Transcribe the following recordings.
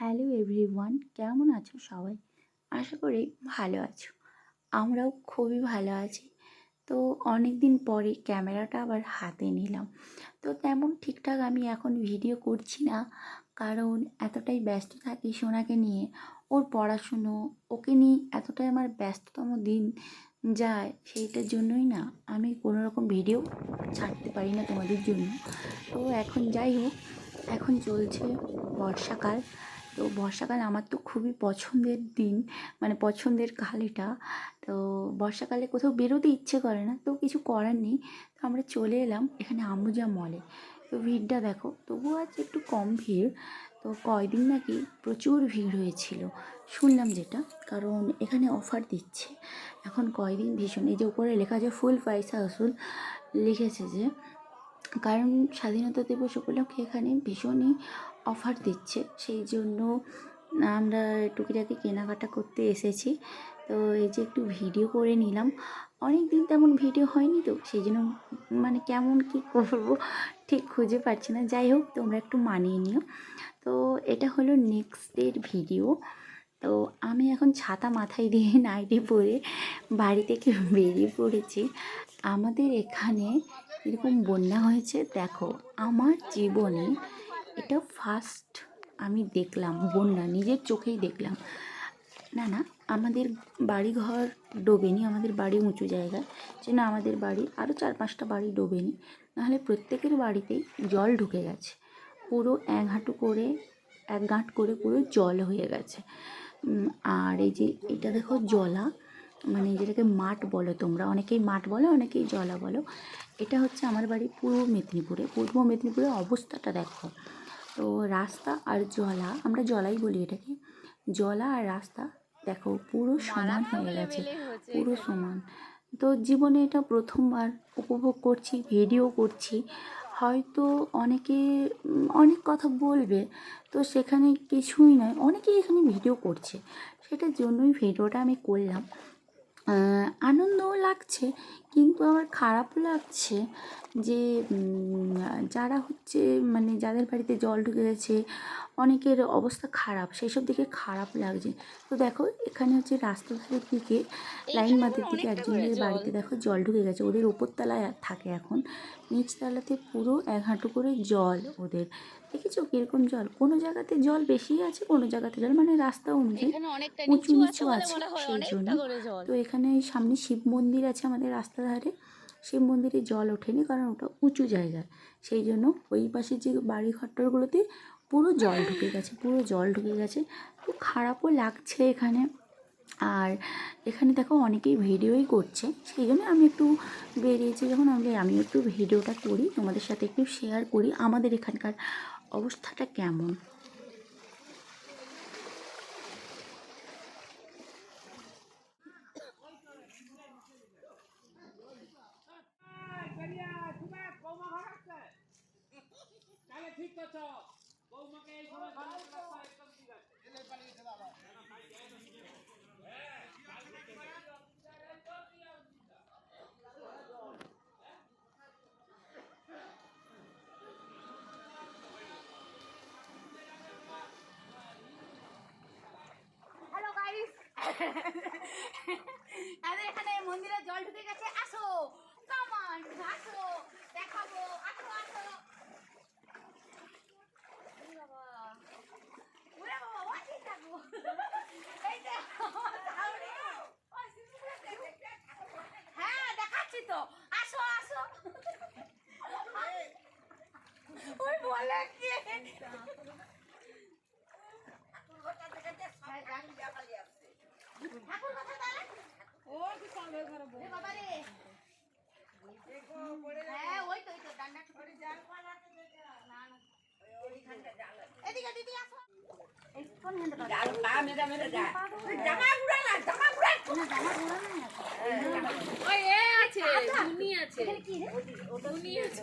Hello everyone, কেমন আছো সবাই? আশা করি ভালো আছো। আমরাও খুবই ভালো আছি। তো অনেক দিন পরে ক্যামেরাটা আবার হাতে নিলাম। তো তেমন ঠিকঠাক আমি এখন ভিডিও করছি না, কারণ এতটাই ব্যস্ত থাকি সোনাকে নিয়ে। ওর পড়াশুনো, ওকে নিয়ে এতটাই আমার ব্যস্ততম দিন যায়, সেইটার জন্যই না আমি কোনো রকম ভিডিও ছাড়তে পারি না তোমাদের জন্য। তো এখন যাই হোক, এখন চলছে বর্ষাকাল। তো বর্ষাকাল আমার তো খুবই পছন্দের দিন, মানে পছন্দের কাল এটা। তো বর্ষাকালে কোথাও বেরোতে ইচ্ছে করে না, তো কিছু করার নেই। তো আমরা চলে এলাম এখানে আম্বুজা মলে। তো ভিড়টা দেখো, তবুও আজ একটু কম ভিড়। তো কয়দিন নাকি প্রচুর ভিড় হয়েছিল শুনলাম যেটা, কারণ এখানে অফার দিচ্ছে এখন কয়দিন ভীষণ। এই যে উপরে লেখা আছে ফুল পয়সা আসুল, লিখেছে যে কারণ স্বাধীনতা দিবস উপলক্ষে এখানে ভীষণই অফার দিচ্ছে, সেই জন্য আমরা টুকিটাকি কেনাকাটা করতে এসেছি। তো এই যে একটু ভিডিও করে নিলাম, অনেক দিন তেমন ভিডিও হয়নি, তো সেই জন্য মানে কেমন কী করবো ঠিক খুঁজে পাচ্ছি না। যাই হোক, তোমরা একটু মানিয়ে নিও। তো এটা হলো নেক্সট ডের ভিডিও। তো আমি এখন ছাতা মাথায় দিয়ে নাইটি পরে বাড়ি থেকে বেরিয়ে পড়েছি। আমাদের এখানে এরকম বন্যা হয়েছে দেখো, আমার জীবনে এটা ফার্স্ট আমি দেখলাম বন্যা, নিজের চোখেই দেখলাম। না না, আমাদের বাড়ি ঘর ডোবেনি, আমাদের বাড়ি উঁচু জায়গায়, যে না আমাদের বাড়ি আরও 4-5টা বাড়ি ডোবেনি, নাহলে প্রত্যেকের বাড়িতেই জল ঢুকে গেছে। পুরো এক হাঁটু করে, এক গাঁট করে পুরো জল হয়ে গেছে। আর এই যে এটা দেখো জলা, মানে যেটাকে মাঠ বলো তোমরা, অনেকেই মাঠ বলো, অনেকেই জলা বলো। এটা হচ্ছে আমার বাড়ি পূর্ব মেদিনীপুরে। পূর্ব মেদিনীপুরের অবস্থাটা দেখো। তো রাস্তা আর জলা, আমরা জলাই বলি এটাকে, জলা আর রাস্তা দেখো পুরো সমান হয়ে গেছে, পুরো সমান। তো জীবনে এটা প্রথমবার উপভোগ করছি, ভিডিও করছি। হয়তো অনেকে অনেক কথা বলবে, তো সেখানে কিছুই নয়, অনেকেই এখানে ভিডিও করছে, সেটার জন্যই ভিডিওটা আমি করলাম। আনন্দও লাগছে, কিন্তু আবার খারাপও লাগছে যে যারা হচ্ছে মানে যাদের বাড়িতে জল ঢুকে গেছে, অনেকের অবস্থা খারাপ, সেই সব দিকে খারাপ লাগছে। তো দেখো এখানে হচ্ছে রাস্তার ধারের দিকে, লাইন মাথার দিকে একজনের বাড়িতে দেখো জল ঢুকে গেছে। ওদের ওপরতলায় থাকে এখন, নিচতলাতে পুরো এক হাঁটু করে জল ওদের। দেখেছো কীরকম জল? কোনো জায়গাতে জল বেশি আছে, কোনো জায়গাতে জল মানে রাস্তা অনুযায়ী উঁচু নিচু আছে, সেই জন্য। তো এখানে সামনে শিব মন্দির আছে আমাদের রাস্তার ধারে, শিব মন্দিরে জল ওঠেনি কারণ ওটা উঁচু জায়গা, সেই জন্য ওই পাশে যে বাড়ি ঘরটারগুলোতে পুরো জল ঢুকে গেছে, পুরো জল ঢুকে গেছে। তো খারাপও লাগছে এখানে। আর এখানে দেখো অনেকেই ভিডিওই করছে, সেই জন্য আমি একটু বেরিয়েছি যখন, আমি একটু ভিডিওটা করি, তোমাদের সাথে একটু শেয়ার করি আমাদের এখানকার অবস্থাটা কেমন। হ্যালো গাইস, আমাদের এখানে মন্দিরে জল ঢুকে গেছে। আসো, কামান, আসো, দেখাবো। আসো আসো। বাবা, ওরে বাবা, ওই থাকবো। এই দেখো, হ্যাঁ দেখাচ্ছি তো। আসো আসো। ওই বলে কি ঠাকুর কথা তাহলে ও কি সঙ্গে ঘরে বল বাবা রে। হ্যাঁ ওই তো ডান্ডা করে জাল পালাতে দেখা না না ওইখানটা জাল এদিকে দিদি আসো। এই কোন হ্যান্ড জাল পা মেরে মেরে যা জামা উড়া না জামা উড়া ওই এ আছে, ধুনি আছে। ধুনি আছে।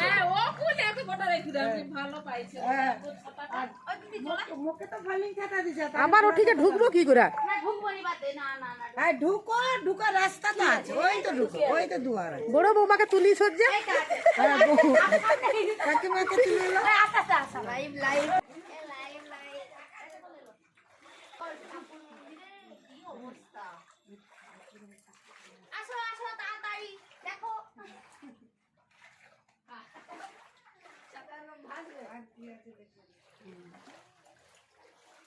হ্যাঁ, ও কোন এত বড় রেখে দাও, আপনি ভালো পাইছেন। ওই দিদি চলে। আবার ওঠিকে ঢুকবো কি করে? না ঢুকবো নি বাদে, না না না। ঢুকার রাস্তা তো আছে, ওই তো ঢুকো, ওই তো দুয়ার আছে। বড় বৌমাকে তুলি সজ্জা। কাকিমাকে তুলে নাও। আস্তে আস্তে আসা। Live live. Live live. কি অবস্থা। আসো আসো তাড়াতাড়ি দেখো।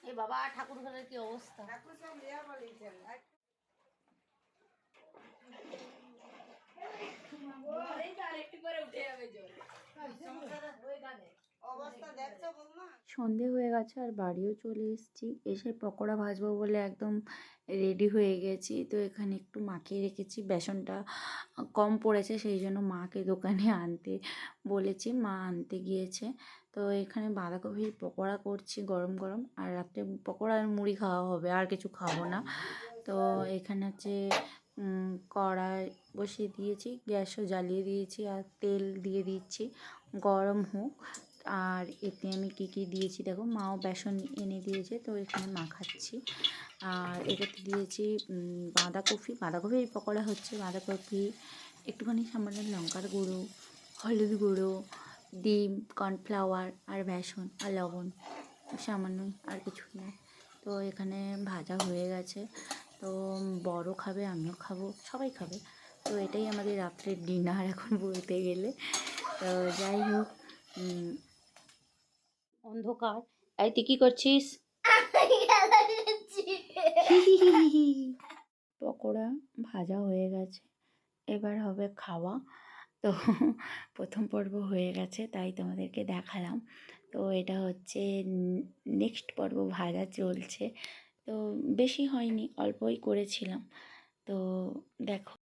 এ বাবা ঠাকুর ঘরের কি অবস্থা। সন্ধে হয়ে গেছে আর বাড়িও চলে এসেছি। এসে পকোড়া ভাজবো বলে একদম রেডি হয়ে গেছি। তো এখানে একটু মাখিয়ে রেখেছি, বেসনটা কম পড়েছে সেই জন্য মাকে দোকানে আনতে বলেছি, মা আনতে গিয়েছে। তো এখানে বাঁধাকপির পকোড়া করছি গরম গরম, আর রাত্রে পকোড়া আর মুড়ি খাওয়া হবে, আর কিছু খাবো না। তো এখানে হচ্ছে কড়াই বসিয়ে দিয়েছি, গ্যাসও জ্বালিয়ে দিয়েছি, আর তেল দিয়ে দিচ্ছি গরম হোক। আর এতে আমি কী কী দিয়েছি দেখো, মাও বেসন এনে দিয়েছে, তো এখানে মাখাচ্ছি। আর এটাতে দিয়েছি বাঁধাকপির পকোড়া হচ্ছে বাঁধাকপি, একটুখানি সামান্য লঙ্কার গুঁড়ো, হলুদ গুঁড়ো, ডিম, কর্নফ্লাওয়ার আর বেসন আর লবণ, সামান্যই, আর কিছু না। তো এখানে ভাজা হয়ে গেছে। তো বড় খাবে, আমিও খাবো, সবাই খাবে। তো এটাই আমাদের রাত্রের ডিনার এখন বলতে গেলে। তো যাই হোক, অন্ধকার। এই তুই কী করছিস? পকোড়া ভাজা হয়ে গেছে, এবার হবে খাওয়া। তো প্রথম পর্ব হয়ে গেছে তাই তোমাদেরকে দেখালাম। তো এটা হচ্ছে নেক্সট পর্ব ভাজা চলছে। তো বেশি হয়নি, অল্পই করেছিলাম। তো দেখো,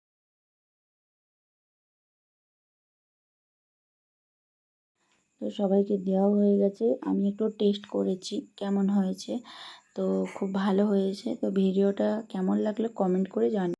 তো সবাইকে দেওয়া হয়ে গেছে। আমি একটু টেস্ট করেছি কেমন হয়েছে। তো খুব ভালো হয়েছে। তো ভিডিওটা কেমন লাগলো কমেন্ট করে জানাও।